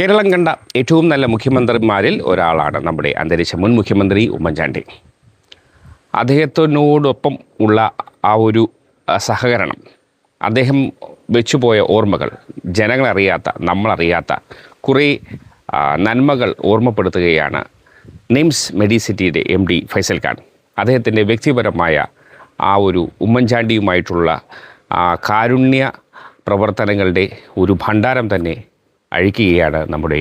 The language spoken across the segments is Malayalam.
കേരളം കണ്ട ഏറ്റവും നല്ല മുഖ്യമന്ത്രിമാരിൽ ഒരാളാണ് നമ്മുടെ അന്തരിച്ച മുൻ മുഖ്യമന്ത്രി ഉമ്മൻചാണ്ടി. അദ്ദേഹത്തിനോടൊപ്പം ഉള്ള ആ ഒരു സഹകരണം, അദ്ദേഹം വെച്ചുപോയ ഓർമ്മകൾ, ജനങ്ങളറിയാത്ത, നമ്മളറിയാത്ത കുറേ നന്മകൾ ഓർമ്മപ്പെടുത്തുകയാണ് നിംസ് മെഡിസിറ്റിയുടെ MD ഫൈസൽ ഖാൻ. അദ്ദേഹത്തിൻ്റെ വ്യക്തിപരമായ ആ ഒരു ഉമ്മൻചാണ്ടിയുമായിട്ടുള്ള കാരുണ്യ പ്രവർത്തനങ്ങളുടെ ഒരു ഭണ്ഡാരം തന്നെ അഴിക്കുകയാണ് നമ്മുടെ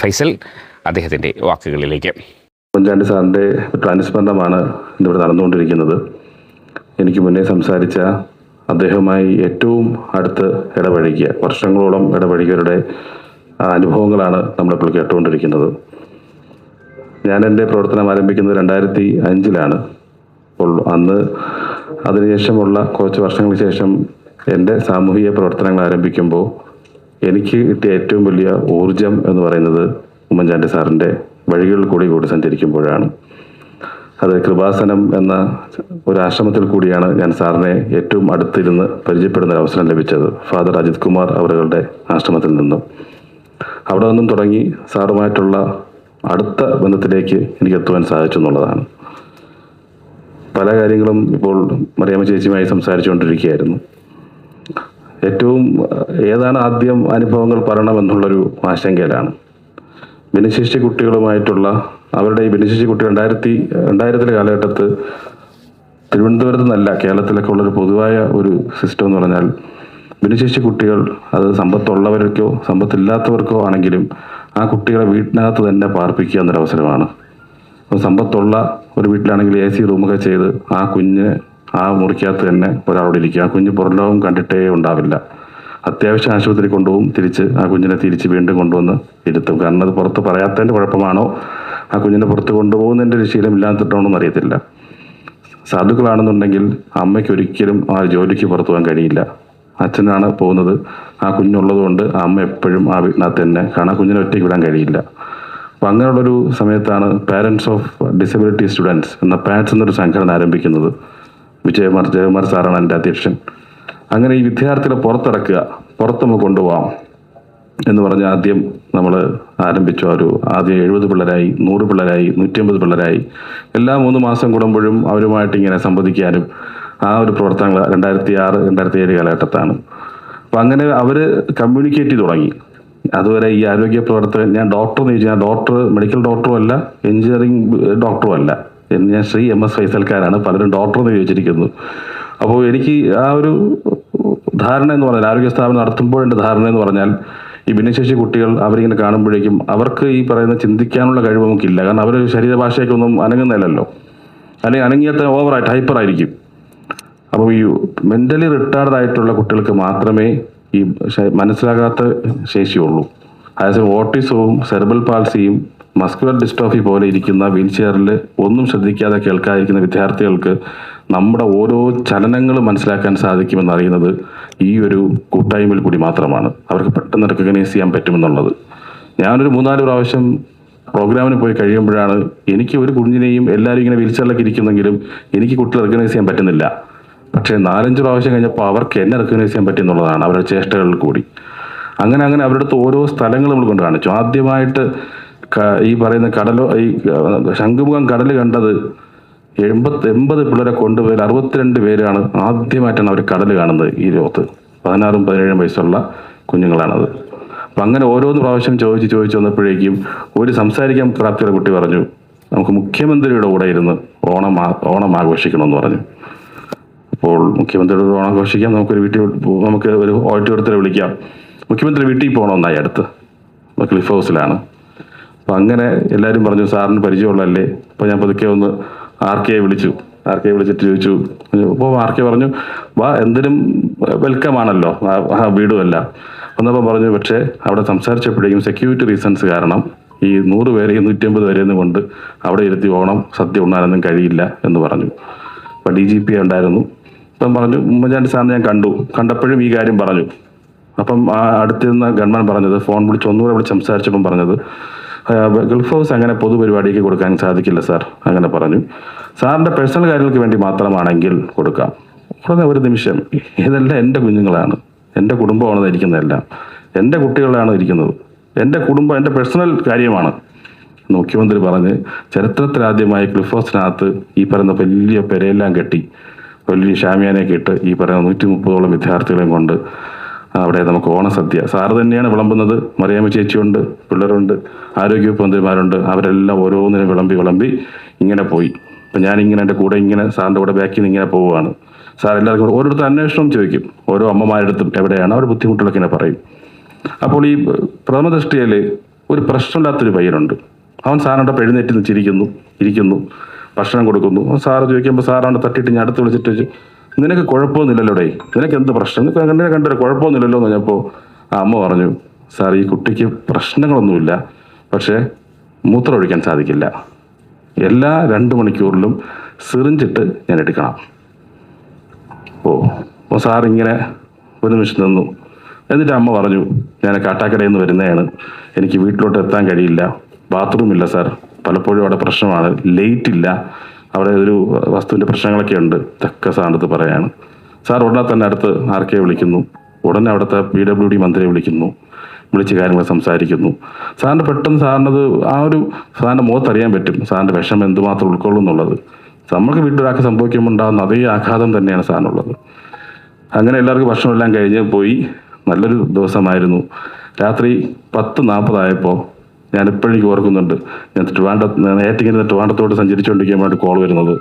ഫൈസൽ. അദ്ദേഹത്തിൻ്റെ വാക്കുകളിലേക്ക്. ഉമ്മൻചാണ്ടി സാറിൻ്റെ ട്രാൻസ്ഫറിൻ്റെമാണ് ഇന്നിവിടെ നടന്നുകൊണ്ടിരിക്കുന്നത്. എനിക്ക് മുന്നേ സംസാരിച്ച അദ്ദേഹവുമായി ഏറ്റവും അടുത്ത് ഇടപഴകിയ, വർഷങ്ങളോളം ഇടപഴകിയവരുടെ അനുഭവങ്ങളാണ് നമ്മളിപ്പോൾ കേട്ടുകൊണ്ടിരിക്കുന്നത്. ഞാൻ എൻ്റെ പ്രവർത്തനം ആരംഭിക്കുന്നത് 2005-ലാണ്. അപ്പോൾ അന്ന് അതിനുശേഷമുള്ള കുറച്ച് വർഷങ്ങൾക്ക് ശേഷം എൻ്റെ സാമൂഹിക പ്രവർത്തനങ്ങൾ ആരംഭിക്കുമ്പോൾ എനിക്ക് കിട്ടിയ ഏറ്റവും വലിയ ഊർജം എന്ന് പറയുന്നത് ഉമ്മൻചാണ്ടി സാറിൻ്റെ വഴികളിൽ കൂടി സഞ്ചരിക്കുമ്പോഴാണ്. അത് കൃപാസനം എന്ന ഒരു ആശ്രമത്തിൽ കൂടിയാണ് ഞാൻ സാറിനെ ഏറ്റവും അടുത്തിരുന്ന് പരിചയപ്പെടുന്ന ഒരു അവസരം ലഭിച്ചത്. ഫാദർ അജിത് കുമാർ അവരുടെ ആശ്രമത്തിൽ നിന്നും. അവിടെ നിന്നും തുടങ്ങി സാറുമായിട്ടുള്ള അടുത്ത ബന്ധത്തിലേക്ക് എനിക്ക് എത്തുവാൻ സാധിച്ചു എന്നുള്ളതാണ്. പല കാര്യങ്ങളും ഇപ്പോൾ മറിയാമ്മ ചേച്ചിയുമായി സംസാരിച്ചുകൊണ്ടിരിക്കുകയായിരുന്നു. ഏതാണ് ആദ്യം അനുഭവങ്ങൾ പറയണമെന്നുള്ളൊരു ആശങ്കയിലാണ്. ഭിന്നശേഷി കുട്ടികളുമായിട്ടുള്ള അവരുടെ ഈ ഭിന്നശേഷി കുട്ടികൾ 2000 കാലഘട്ടത്ത് തിരുവനന്തപുരത്ത് നിന്നല്ല, കേരളത്തിലൊക്കെ ഉള്ളൊരു പൊതുവായ ഒരു സിസ്റ്റം എന്ന് പറഞ്ഞാൽ, ഭിന്നശേഷി കുട്ടികൾ അത് സമ്പത്തുള്ളവർക്കോ സമ്പത്തില്ലാത്തവർക്കോ ആണെങ്കിലും ആ കുട്ടികളെ വീട്ടിനകത്ത് തന്നെ പാർപ്പിക്കുക എന്നൊരവസരമാണ്. സമ്പത്തുള്ള ഒരു വീട്ടിലാണെങ്കിൽ AC റൂമൊക്കെ ചെയ്ത് ആ കുഞ്ഞ് ആ മുറിക്കകത്ത് തന്നെ ഒരാളോട് ഇരിക്കുക. ആ കുഞ്ഞ് പുറംലോകം കണ്ടിട്ടേ ഉണ്ടാവില്ല. അത്യാവശ്യം ആശുപത്രി കൊണ്ടുപോകും, തിരിച്ച് ആ കുഞ്ഞിനെ വീണ്ടും കൊണ്ടുവന്ന് ഇരുത്തും. കാരണം അത് പുറത്ത് പറയാത്തതിൻ്റെ കുഴപ്പമാണോ, ആ കുഞ്ഞിനെ പുറത്ത് കൊണ്ടുപോകുന്നതിൻ്റെ ഒരു ശീലം ഇല്ലാത്തിട്ടാണോ എന്നറിയത്തില്ല. സാധുക്കളാണെന്നുണ്ടെങ്കിൽ അമ്മയ്ക്ക് ഒരിക്കലും ആ ജോലിക്ക് പുറത്തു പോകാൻ കഴിയില്ല. അച്ഛനാണ് പോകുന്നത്. ആ കുഞ്ഞുള്ളത് കൊണ്ട് ആ അമ്മ എപ്പോഴും ആ വീട്ടിനകത്ത് തന്നെ, കാരണം കുഞ്ഞിനെ ഒറ്റയ്ക്ക് വിടാൻ കഴിയില്ല. അപ്പം അങ്ങനെയുള്ളൊരു സമയത്താണ് പാരൻസ് ഓഫ് ഡിസബിലിറ്റി സ്റ്റുഡൻസ് എന്ന പാറ്റ്സ് എന്നൊരു സംഘടന ആരംഭിക്കുന്നത്. ജയകുമാർ സാറാണ് എൻ്റെ അധ്യക്ഷൻ. അങ്ങനെ ഈ വിദ്യാർത്ഥികളെ പുറത്തിറക്കുക, പുറത്ത് നമുക്ക് കൊണ്ടുപോകാം എന്ന് പറഞ്ഞ് ആദ്യം നമ്മൾ ആരംഭിച്ചു. ആദ്യം 70 പിള്ളേരായി, 100 പിള്ളേരായി, 150 പിള്ളേരായി. എല്ലാ 3 മാസം കൂടുമ്പോഴും അവരുമായിട്ട് ഇങ്ങനെ സംവദിക്കാനും ആ ഒരു പ്രവർത്തനങ്ങൾ 2006-2007 കാലഘട്ടത്താണ്. അപ്പം അങ്ങനെ അവർ കമ്മ്യൂണിക്കേറ്റ് ചെയ്ത് തുടങ്ങി. അതുവരെ ഈ ആരോഗ്യ പ്രവർത്തകൻ, ഞാൻ ഡോക്ടർ എന്ന് ചോദിച്ചാൽ ഡോക്ടർ, മെഡിക്കൽ ഡോക്ടറും അല്ല, എഞ്ചിനീയറിംഗ് ഡോക്ടറും അല്ല, ഞാൻ ശ്രീ MS ഫൈസൽ ഖാനാണ്. പലരും ഡോക്ടർ എന്ന് ചോദിച്ചിരിക്കുന്നു. അപ്പോൾ എനിക്ക് ആ ഒരു ധാരണ എന്ന് പറഞ്ഞാൽ, ആരോഗ്യ സ്ഥാപനം നടത്തുമ്പോഴെൻ്റെ ധാരണ എന്ന് പറഞ്ഞാൽ, ഈ ഭിന്നശേഷി കുട്ടികൾ അവരിങ്ങനെ കാണുമ്പോഴേക്കും അവർക്ക് ഈ പറയുന്ന ചിന്തിക്കാനുള്ള കഴിവ് നമുക്കില്ല. കാരണം അവർ ശരീരഭാഷയൊക്കൊന്നും അനങ്ങുന്നില്ലല്ലോ, അല്ലെങ്കിൽ അനങ്ങിയാൽ തന്നെ ഓവറായിട്ട് ഹൈപ്പറായിരിക്കും. അപ്പോൾ ഈ മെൻ്റലി റിട്ടാർഡ് ആയിട്ടുള്ള കുട്ടികൾക്ക് മാത്രമേ ഈ മനസ്സിലാകാത്ത ശേഷിയുള്ളൂ. അതേസമയം ഓട്ടിസവും സെർബൽ പാൾസിയും മസ്കുലർ ഡിസ്ട്രോഫി പോലെ ഇരിക്കുന്ന വീൽചെയറിൽ ഒന്നും ശ്രദ്ധിക്കാതെ കേൾക്കാതിരിക്കുന്ന വിദ്യാർത്ഥികൾക്ക് നമ്മുടെ ഓരോ ചലനങ്ങളും മനസ്സിലാക്കാൻ സാധിക്കുമെന്നറിയുന്നത് ഈ ഒരു കൂട്ടായ്മയിൽ കൂടി മാത്രമാണ്. അവർക്ക് പെട്ടെന്ന് റെക്കഗ്നൈസ് ചെയ്യാൻ പറ്റുമെന്നുള്ളത്. ഞാനൊരു 3-4 പ്രാവശ്യം പ്രോഗ്രാമിന് പോയി കഴിയുമ്പോഴാണ് എനിക്ക് ഒരു കുഞ്ഞിനെയും, എല്ലാവരും ഇങ്ങനെ വീൽചെയറിലൊക്കെ ഇരിക്കുന്നെങ്കിലും എനിക്ക് കുട്ടികളെ റെക്കഗ്നൈസ് ചെയ്യാൻ പറ്റുന്നില്ല. പക്ഷേ 4-5 പ്രാവശ്യം കഴിഞ്ഞപ്പോൾ അവർക്ക് എന്നെ റെക്കഗ്നൈസ് ചെയ്യാൻ പറ്റുമെന്നുള്ളതാണ് അവരുടെ ചേഷ്ടകളിൽ കൂടി. അങ്ങനെ അവരുടെ അടുത്ത് ഓരോ സ്ഥലങ്ങൾ നമ്മൾ കൊണ്ട് കാണിച്ചു. ആദ്യമായിട്ട് ഈ പറയുന്ന ഈ ശംഖുമുഖം കടൽ കണ്ടത് 80 പിള്ളേരെ കൊണ്ടുപോയി 62 പേരാണ് ആദ്യമായിട്ടാണ് അവർ കടൽ കാണുന്നത്. ഈ ലോകത്ത് 16-17 വയസ്സുള്ള കുഞ്ഞുങ്ങളാണത്. അപ്പം അങ്ങനെ ഓരോന്ന് പ്രാവശ്യം ചോദിച്ച് വന്നപ്പോഴേക്കും ഒരു സംസാരിക്കാൻ പ്രാപ്തിയുള്ള കുട്ടി പറഞ്ഞു, നമുക്ക് മുഖ്യമന്ത്രിയുടെ കൂടെ ഇരുന്ന് ഓണം ആഘോഷിക്കണമെന്ന് പറഞ്ഞു. അപ്പോൾ മുഖ്യമന്ത്രിയുടെ ഓണം ആഘോഷിക്കാം, നമുക്ക് ഒരു ഓഡിറ്റോറിയത്തിൽ വിളിക്കാം. മുഖ്യമന്ത്രി വീട്ടിൽ പോകണമെന്നായി, അടുത്ത് ക്ലിഫ് ഹൗസിലാണ്. അപ്പം അങ്ങനെ എല്ലാവരും പറഞ്ഞു, സാറിന് പരിചയമുള്ളതല്ലേ. അപ്പോൾ ഞാൻ പതുക്കെ ഒന്ന് RK വിളിച്ചിട്ട് ചോദിച്ചു. അപ്പോൾ RK പറഞ്ഞു, വാ, എന്തിനും വെൽക്കം ആണല്ലോ, വീടുമല്ല. ഒന്നപ്പം പറഞ്ഞു, പക്ഷേ അവിടെ സംസാരിച്ചപ്പോഴേക്കും സെക്യൂരിറ്റി റീസൺസ് കാരണം ഈ 100 പേരെയും 150 പേരെയൊന്നും കൊണ്ട് അവിടെ ഇരുത്തി ഓണം സദ്യ ഉണ്ണാനൊന്നും കഴിയില്ല എന്ന് പറഞ്ഞു. അപ്പം DGP ഉണ്ടായിരുന്നു. അപ്പം പറഞ്ഞു, ഉമ്മൻചാണ്ടി സാറിനെ ഞാൻ കണ്ടപ്പോഴും ഈ കാര്യം പറഞ്ഞു. അപ്പം അടുത്തിരുന്ന ഗവൺമെൻറ് പറഞ്ഞത്, ഫോൺ ഒന്നുകൂടെ വിളിച്ച് സംസാരിച്ചപ്പം പറഞ്ഞത്, ഗൾഫ് ഹൗസ് അങ്ങനെ പൊതുപരിപാടിക്ക് കൊടുക്കാൻ സാധിക്കില്ല സാർ, അങ്ങനെ പറഞ്ഞു. സാറിൻ്റെ പേഴ്സണൽ കാര്യങ്ങൾക്ക് വേണ്ടി മാത്രമാണെങ്കിൽ കൊടുക്കാം. ഉടനെ ഒരു നിമിഷം, ഇതെല്ലാം എൻ്റെ കുഞ്ഞുങ്ങളാണ്, എൻ്റെ കുടുംബമാണ് ഇരിക്കുന്നതെല്ലാം, എൻ്റെ കുട്ടികളാണ് ഇരിക്കുന്നത്. എൻ്റെ കുടുംബം എൻ്റെ പേഴ്സണൽ കാര്യമാണ് എന്ന് മുഖ്യമന്ത്രി പറഞ്ഞ് ചരിത്രത്തിലാദ്യമായി ക്ലിഫ് ഹൗസിനകത്ത് ഈ പറയുന്ന വലിയ പെരയെല്ലാം കെട്ടി വലിയ ഷാമിയാനൊക്കെ ഇട്ട് ഈ പറയുന്ന 130ഓളം വിദ്യാർത്ഥികളെയും കൊണ്ട് അവിടെ നമുക്ക് ഓണസദ്യ സാറ് തന്നെയാണ് വിളമ്പുന്നത്. മറിയാമ്മ ചേച്ചിയുണ്ട്, പിള്ളേരുണ്ട്, ആരോഗ്യവകുപ്പ് മന്ത്രിമാരുണ്ട്. അവരെല്ലാം ഓരോന്നിനും വിളമ്പി ഇങ്ങനെ പോയി. അപ്പം ഞാനിങ്ങനെ എൻ്റെ കൂടെ ഇങ്ങനെ സാറിൻ്റെ കൂടെ ബാക്കിൽ നിന്ന് ഇങ്ങനെ പോവുകയാണ്. സാർ എല്ലാവർക്കും കൂടെ ഓരോരുത്തർ അന്വേഷണം ചോദിക്കും. ഓരോ അമ്മമാരടുത്തും എവിടെയാണ് അവർ ബുദ്ധിമുട്ടുകളൊക്കെ ഇങ്ങനെ പറയും. അപ്പോൾ ഈ പ്രഥമ ദൃഷ്ടിയിൽ ഒരു പ്രശ്നമില്ലാത്തൊരു പയ്യനുണ്ട്. അവൻ സാറിനോട് എഴുന്നേറ്റ് നിന്ന് ഇരിക്കുന്നു, ഭക്ഷണം കൊടുക്കുന്നു. സാറ് ചോദിക്കുമ്പോൾ സാറാണ് തട്ടിയിട്ട് ഞാൻ അടുത്ത് വിളിച്ചിട്ട് നിനക്ക് കുഴപ്പമൊന്നുമില്ലല്ലോടേ, നിനക്ക് എന്ത് പ്രശ്നം, നിനക്ക് കണ്ടൊരു കുഴപ്പമൊന്നുമില്ലല്ലോ എന്ന് പറഞ്ഞപ്പോൾ ആ അമ്മ പറഞ്ഞു, സാർ ഈ കുട്ടിക്ക് പ്രശ്നങ്ങളൊന്നുമില്ല, പക്ഷേ മൂത്രം ഒഴിക്കാൻ സാധിക്കില്ല. എല്ലാ 2 മണിക്കൂറിലും സിറിഞ്ചിട്ട് ഞാൻ എടുക്കണം. അപ്പോൾ സാറിങ്ങനെ ഒരു നിമിഷം നിന്നു. എന്നിട്ട് അമ്മ പറഞ്ഞു, ഞാൻ കാട്ടാക്കടയിൽ നിന്ന് വരുന്നതാണ്, എനിക്ക് വീട്ടിലോട്ട് എത്താൻ കഴിയില്ല, ബാത്റൂമില്ല സാർ, പലപ്പോഴും അവിടെ പ്രശ്നമാണ്, ലേറ്റ് ഇല്ല, അവിടെ ഒരു വസ്തുവിൻ്റെ പ്രശ്നങ്ങളൊക്കെ ഉണ്ട്, ഇതൊക്കെ സാറിനടുത്ത് പറയാണ്. സാർ ഉടനെ തന്നെ അടുത്ത് ആർക്കെ വിളിക്കുന്നു, ഉടനെ അവിടുത്തെ PWD മന്ത്രിയെ വിളിച്ച് കാര്യങ്ങൾ സംസാരിക്കുന്നു. സാറിന് പെട്ടെന്ന് സാറിനത് സാറിൻ്റെ മുഖത്തറിയാൻ പറ്റും സാറിൻ്റെ വിഷമം എന്തുമാത്രം ഉൾക്കൊള്ളും എന്നുള്ളത്. നമുക്ക് വീട്ടിലൊരാൾക്ക് സംഭവിക്കുമ്പോൾ ഉണ്ടാകുന്ന അതേ ആഘാതം തന്നെയാണ് സാറിനുള്ളത്. അങ്ങനെ എല്ലാവർക്കും ഭക്ഷണമെല്ലാം കഴിഞ്ഞ് പോയി. നല്ലൊരു ദിവസമായിരുന്നു. രാത്രി 10:40 ആയപ്പോൾ ഞാൻ ഇപ്പോഴും എനിക്ക് ഓർക്കുന്നുണ്ട്, ഞാൻ നേരത്തെ ട്രിവാൻഡ്രത്തോട്ട് സഞ്ചരിച്ചുകൊണ്ടിരിക്കുമ്പോഴാണ് കോൾ വരുന്നത്.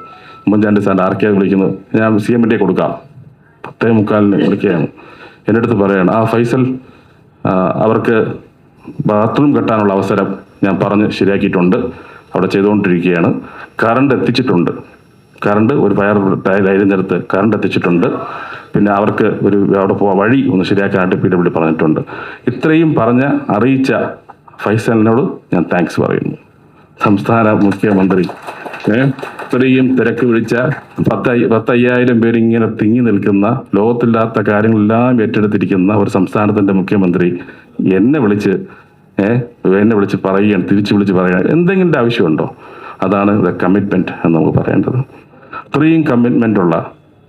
ഉമ്മൻചാണ്ടി സാറിൻ്റെ ആർക്കെയാണ് വിളിക്കുന്നത്, ഞാൻ CM കൊടുക്കാം, 10:45 വിളിക്കുകയാണ്. എൻ്റെ അടുത്ത് പറയാണ്, ഫൈസൽ അവർക്ക് ബാത്റൂം കെട്ടാനുള്ള അവസരം ഞാൻ പറഞ്ഞ് ശരിയാക്കിയിട്ടുണ്ട്, അവിടെ ചെയ്തുകൊണ്ടിരിക്കുകയാണ്, കറണ്ട് എത്തിച്ചിട്ടുണ്ട്, കറണ്ട് ഒരു ഫയർ ലൈനിനടുത്ത് കറണ്ട് എത്തിച്ചിട്ടുണ്ട്, പിന്നെ അവർക്ക് അവിടെ വഴി ഒന്ന് ശരിയാക്കാനായിട്ട് PWD പറഞ്ഞിട്ടുണ്ട്. ഇത്രയും അറിയിച്ച ഫൈസലിനോട് ഞാൻ താങ്ക്സ് പറയുന്നു. സംസ്ഥാന മുഖ്യമന്ത്രി ഇത്രയും തിരക്ക് പിടിച്ച 10,000 പേര് ഇങ്ങനെ തിങ്ങി നിൽക്കുന്ന, ലോകത്തില്ലാത്ത കാര്യങ്ങളെല്ലാം ഏറ്റെടുത്തിരിക്കുന്ന ഒരു സംസ്ഥാനത്തിൻ്റെ മുഖ്യമന്ത്രി എന്നെ വിളിച്ച് പറയുകയാണ്, തിരിച്ചു വിളിച്ച് പറയുകയാണ്. എന്തെങ്കിലും ആവശ്യമുണ്ടോ? അതാണ് കമ്മിറ്റ്മെൻറ്റ് എന്ന് നമുക്ക് പറയേണ്ടത്. ഇത്രയും കമ്മിറ്റ്മെൻ്റുള്ള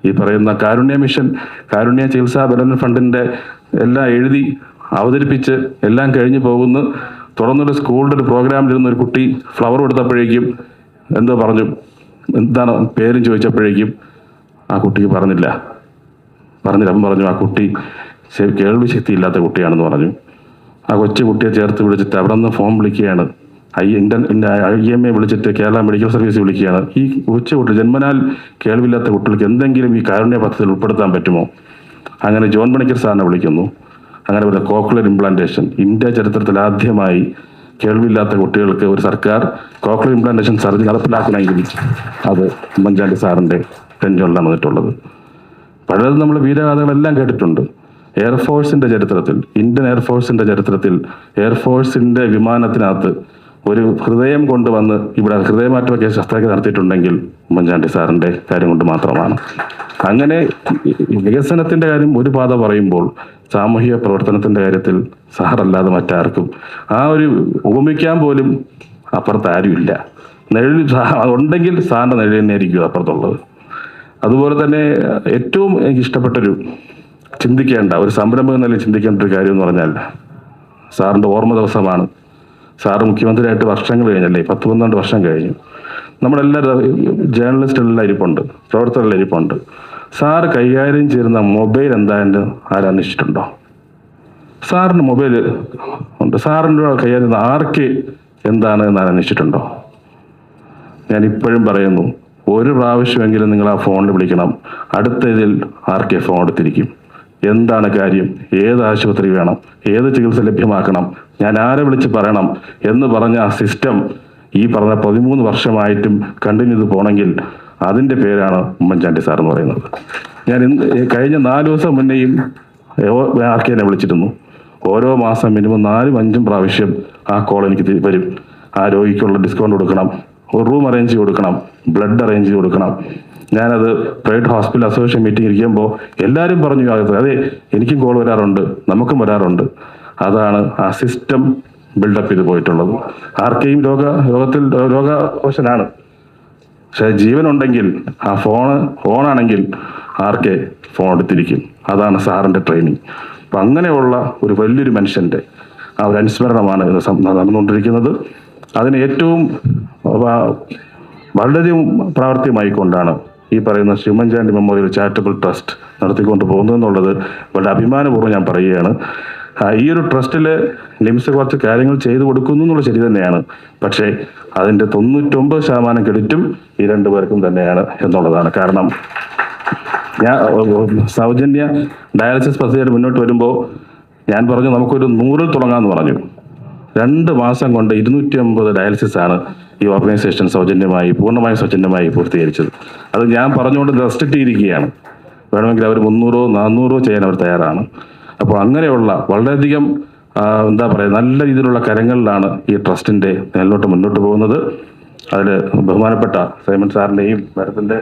ഈ പറയുന്ന കാരുണ്യ മിഷൻ, കാരുണ്യ ചികിത്സാ വിതരണ ഫണ്ടിൻ്റെ എല്ലാം എഴുതി അവതരിപ്പിച്ച് എല്ലാം കഴിഞ്ഞ് പോകുന്നു. തുടർന്നൊരു സ്കൂളിൻ്റെ ഒരു പ്രോഗ്രാമിലിരുന്ന ഒരു കുട്ടി ഫ്ലവർ കൊടുത്തപ്പോഴേക്കും എന്താണ് പേരും ചോദിച്ചപ്പോഴേക്കും ആ കുട്ടിക്ക് പറഞ്ഞില്ല. അപ്പം പറഞ്ഞു ആ കുട്ടി കേൾവി ശക്തി ഇല്ലാത്ത കുട്ടിയാണെന്ന് പറഞ്ഞു. ആ കൊച്ചു കുട്ടിയെ ചേർത്ത് വിളിച്ചിട്ട് അവിടെ നിന്ന് ഫോൺ വിളിക്കുകയാണ്, IMA വിളിച്ചിട്ട് കേരള മെഡിക്കൽ സർവീസ് വിളിക്കുകയാണ്. ഈ കൊച്ചുകുട്ടി ജന്മനാൽ കേൾവില്ലാത്ത കുട്ടികൾക്ക് എന്തെങ്കിലും ഈ കാരുണ്യ പദ്ധതിയിൽ ഉൾപ്പെടുത്താൻ പറ്റുമോ? അങ്ങനെ ജോൺ പണിക്കർ സാറിനെ വിളിക്കുന്നു. അങ്ങനെ ഒരു കോക്ലിയർ ഇംപ്ലാന്റേഷൻ, ഇന്ത്യ ചരിത്രത്തിൽ ആദ്യമായി കേൾവില്ലാത്ത കുട്ടികൾക്ക് ഒരു സർക്കാർ കോക്ലിയർ ഇംപ്ലാന്റേഷൻ സർജറി നടപ്പിലാക്കണമെങ്കിൽ അത് ഉമ്മൻചാണ്ടി സാറിൻ്റെ ടെൻഷനിലാണ് വന്നിട്ടുള്ളത്. പലതും നമ്മൾ വീരഗാഥകളെല്ലാം കേട്ടിട്ടുണ്ട്. എയർഫോഴ്സിൻ്റെ ചരിത്രത്തിൽ, ഇന്ത്യൻ എയർഫോഴ്സിൻ്റെ ചരിത്രത്തിൽ എയർഫോഴ്സിൻ്റെ വിമാനത്തിനകത്ത് ഒരു ഹൃദയം കൊണ്ടുവന്ന് ഇവിടെ ഹൃദയമാറ്റമൊക്കെ ശസ്ത്രക്രിയ നടത്തിയിട്ടുണ്ടെങ്കിൽ ഉമ്മൻചാണ്ടി സാറിൻ്റെ കാര്യം കൊണ്ട് മാത്രമാണ്. അങ്ങനെ വികസനത്തിൻ്റെ കാര്യം ഒരു പാത പറയുമ്പോൾ സാമൂഹിക പ്രവർത്തനത്തിൻ്റെ കാര്യത്തിൽ സാറല്ലാതെ മറ്റാർക്കും ഉപമിക്കാൻ പോലും അപ്പുറത്ത് ആരുമില്ല. ഉണ്ടെങ്കിൽ സാറിൻ്റെ നിഴൽ തന്നെ ആയിരിക്കും അപ്പുറത്തുള്ളത്. അതുപോലെ തന്നെ ഏറ്റവും എനിക്ക് ഇഷ്ടപ്പെട്ടൊരു ചിന്തിക്കേണ്ട ഒരു സംരംഭം എന്നല്ല ചിന്തിക്കേണ്ട ഒരു കാര്യം എന്ന് പറഞ്ഞാൽ സാറിൻ്റെ ഓർമ്മ ദിവസമാണ്. സാറ് മുഖ്യമന്ത്രിയായിട്ട് വർഷങ്ങൾ കഴിഞ്ഞല്ലേ, 10-12 വർഷം കഴിഞ്ഞു. നമ്മളെല്ലാവരും ജേർണലിസ്റ്റുകളെല്ലാം ഇരിപ്പുണ്ട്, പ്രവർത്തകരെല്ലാം ഇരിപ്പുണ്ട്. സാറ് കൈകാര്യം ചെയ്യുന്ന മൊബൈൽ എന്തായാലും ആരന്വേഷിച്ചിട്ടുണ്ടോ? സാറിൻ്റെ മൊബൈൽ ഉണ്ട്, സാറിൻ്റെ കൈകാര്യം ചെയ്യുന്ന ആർക്ക് എന്താണ് എന്ന് അന്വേഷിച്ചിട്ടുണ്ടോ? ഞാൻ ഇപ്പോഴും പറയുന്നു, ഒരു പ്രാവശ്യമെങ്കിലും നിങ്ങൾ ആ ഫോണിൽ വിളിക്കണം. അടുത്തതിൽ ആർക്കെ ഫോൺ എടുത്തിരിക്കും, എന്താണ് കാര്യം, ഏത് ആശുപത്രി വേണം, ഏത് ചികിത്സ ലഭ്യമാക്കണം, ഞാൻ ആരെ വിളിച്ച് പറയണം എന്ന് പറഞ്ഞ ആ സിസ്റ്റം ഈ പറഞ്ഞ 13 വർഷമായിട്ടും കണ്ടിന്യൂ ചെയ്ത് പോകണമെങ്കിൽ അതിൻ്റെ പേരാണ് ഉമ്മൻചാണ്ടി സാർ എന്ന് പറയുന്നത്. ഞാൻ കഴിഞ്ഞ 4 ദിവസം മുന്നേയും ആർക്കെന്നെ വിളിച്ചിരുന്നു. ഓരോ മാസം മിനിമം 4-5 പ്രാവശ്യം ആ കോൾ എനിക്ക് വരും. ആ രോഗിക്കുള്ള ഡിസ്കൗണ്ട് കൊടുക്കണം, ഒരു റൂം അറേഞ്ച് കൊടുക്കണം, ബ്ലഡ് അറേഞ്ച് കൊടുക്കണം. ഞാനത് പ്രൈവറ്റ് ഹോസ്പിറ്റൽ അസോസിയേഷൻ മീറ്റിംഗ് ഇരിക്കുമ്പോൾ എല്ലാവരും പറഞ്ഞു, അതെ എനിക്കും കോൾ വരാറുണ്ട്, നമുക്കും വരാറുണ്ട്. അതാണ് ആ സിസ്റ്റം ബിൽഡപ്പ് ചെയ്ത് പോയിട്ടുള്ളത്. ആർക്കെയും രോഗാവശനാണ്, പക്ഷെ ജീവനുണ്ടെങ്കിൽ ആ ഫോണാണെങ്കിൽ ആർക്കെ ഫോൺ എടുത്തിരിക്കും. അതാണ് സാറിൻ്റെ ട്രെയിനിങ്. അപ്പം അങ്ങനെയുള്ള ഒരു വലിയൊരു മനുഷ്യൻ്റെ ആ ഒരു അനുസ്മരണമാണ് ഇത് നടന്നുകൊണ്ടിരിക്കുന്നത്. അതിന് ഏറ്റവും വളരെയധികം പ്രാവർത്തികമായിക്കൊണ്ടാണ് ഈ പറയുന്ന ഉമ്മൻചാണ്ടി മെമ്മോറിയൽ ചാരിറ്റബിൾ ട്രസ്റ്റ് നടത്തിക്കൊണ്ട് പോകുന്നതെന്നുള്ളത് വളരെ അഭിമാനപൂർവ്വം ഞാൻ പറയുകയാണ്. ഈ ഒരു ട്രസ്റ്റിൽ നിംസ് കുറച്ച് കാര്യങ്ങൾ ചെയ്തു കൊടുക്കുന്നു എന്നുള്ള ശരി തന്നെയാണ്. പക്ഷേ അതിൻ്റെ 99% ക്രെഡിറ്റും ഈ രണ്ടുപേർക്കും തന്നെയാണ് എന്നുള്ളതാണ്. കാരണം ഞാൻ സൗജന്യ ഡയാലിസിസ് പദ്ധതിയായിട്ട് മുന്നോട്ട് വരുമ്പോൾ ഞാൻ പറഞ്ഞു നമുക്കൊരു 100 തുടങ്ങാമെന്ന് പറഞ്ഞു. 2 മാസം കൊണ്ട് 250 ഡയാലിസിസാണ് ഈ ഓർഗനൈസേഷൻ പൂർണ്ണമായും സൗജന്യമായി പൂർത്തീകരിച്ചത്. അത് ഞാൻ പറഞ്ഞുകൊണ്ട് റെസ്ട്രിക്റ്റ് ചെയ്തിരിക്കുകയാണ്. വേണമെങ്കിൽ അവർ 300 400 ചെയ്യാൻ അവർ തയ്യാറാണ്. അപ്പോൾ അങ്ങനെയുള്ള വളരെയധികം നല്ല രീതിയിലുള്ള കരങ്ങളിലാണ് ഈ ട്രസ്റ്റിൻ്റെ മുന്നോട്ട് പോകുന്നത്. അതിൽ ബഹുമാനപ്പെട്ട സൈമൺ സാറിൻ്റെയും മാഡത്തിൻ്റെ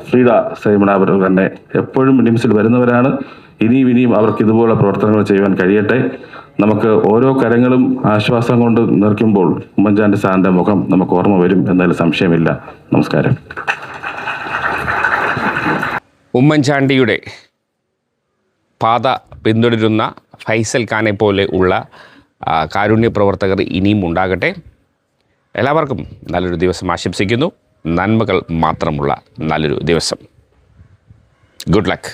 ഫ്രീഡ സൈമൺ അവർ തന്നെ എപ്പോഴും നിംസിൽ വരുന്നവരാണ്. ഇനിയും അവർക്ക് ഇതുപോലുള്ള പ്രവർത്തനങ്ങൾ ചെയ്യുവാൻ കഴിയട്ടെ. നമുക്ക് ഓരോ കരങ്ങളും ആശ്വാസം കൊണ്ട് നിൽക്കുമ്പോൾ ഉമ്മൻചാണ്ടി സാറിൻ്റെ മുഖം നമുക്ക് ഓർമ്മ വരും എന്നതിൽ സംശയമില്ല. നമസ്കാരം. ഉമ്മൻചാണ്ടിയുടെ പാത പിന്തുടരുന്ന ഫൈസൽ ഖാനെ പോലെ ഉള്ള കാരുണ്യ പ്രവർത്തകർ ഇനിയും ഉണ്ടാകട്ടെ. എല്ലാവർക്കും നല്ലൊരു ദിവസം ആശംസിക്കുന്നു. നന്മകൾ മാത്രമുള്ള നല്ലൊരു ദിവസം. Good luck.